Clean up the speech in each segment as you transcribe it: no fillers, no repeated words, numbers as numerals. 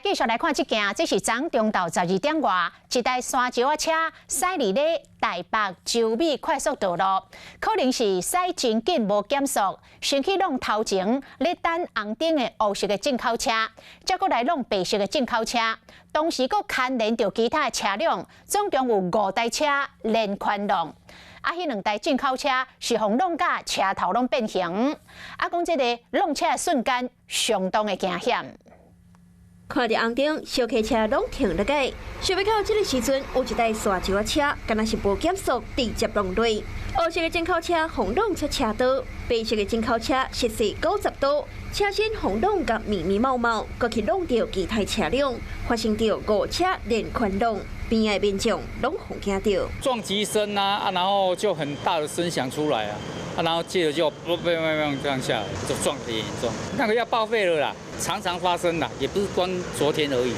继续来看这件，这是昨中昼12点外，一台山石车驶入咧台北洲美快速道路，可能是驶真紧无减速，先去弄头前咧等红灯的黑色的进口车，再过来弄白色的进口车，同时佫牵连着其他的车辆，总共有5台车连环弄。 迄2台进口车是互弄甲车头拢变形，讲这个弄车的瞬间相当的惊险。看着红灯，小客车拢停了个，想要到这个时阵，有一台山石车，敢若是无减速，直接弄落。黑色的进口车轰弄出车道，白色的进口车摄氏90度，车身轰弄甲密密冒冒，搁去弄到其他车辆，发生着5车连环弄。 边的民众拢互惊到，撞击声啊，然后就很大的声响出来啊，然后接着就这样下来，就撞得严重，那个要报废了啦，常常发生啦，也不是光昨天而已，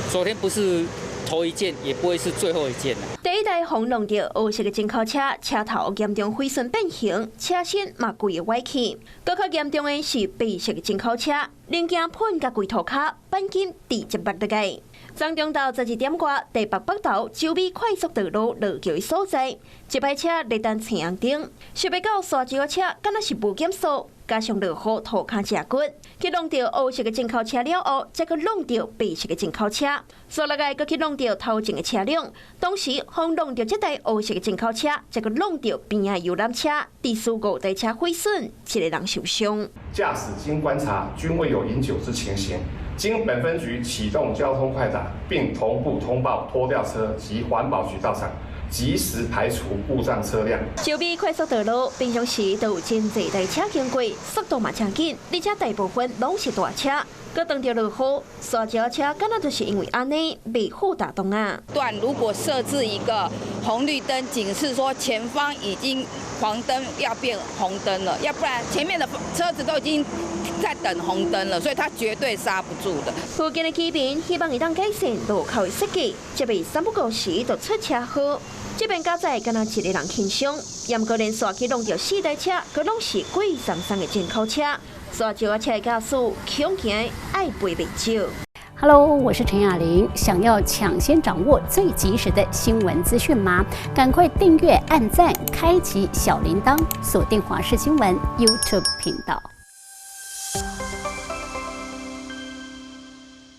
昨天不是头一件，也不会是最后一件啦。第一台轰弄到黑色的进口车，车头严重毁损变形，车身嘛规个歪起，更较严重的是白色的进口车，零件喷甲规涂骹，钣金直接落地。 昨中昼12点外，台北北投洲美快速道路落桥的所在，一排车在等青红灯，想要到山石车，敢若是无减速，加上落雨涂骹真骨，去弄到黑色的进口车了后，再去弄到白色的进口车，所落来搁去弄到头前的车辆，同时轰弄到这台黑色的进口车，再去弄到边的游览车，第5台车毁损，1个人受伤。驾驶经观察均未有饮酒之情形。 经本分局启动交通快打，并同步通报拖吊车及环保局到场，及时排除故障车辆。洲美快速道路平常时都有真侪台车经过，速度嘛真紧，而且大部分拢是大车。搁当着落雨，山石车敢若就是因为安尼未好打动啊。段如果设置一个红绿灯警示，说前方已经黄灯要变红灯了，要不然前面的车子都已经 在等红灯了，所以他绝对刹不住的。附近的居民希望伊当改善路口的设计，这边3不5时就出车祸。这边加载敢若1个人轻伤，严过连续去弄到4台车，佮拢是贵33的进口车。山石车的驾驶恐惊爱赔袂少。Hello， 我是陈雅玲。想要抢先掌握最及时的新闻资讯吗？赶快订阅、按赞、开启小铃铛，锁定华视新闻 YouTube 频道。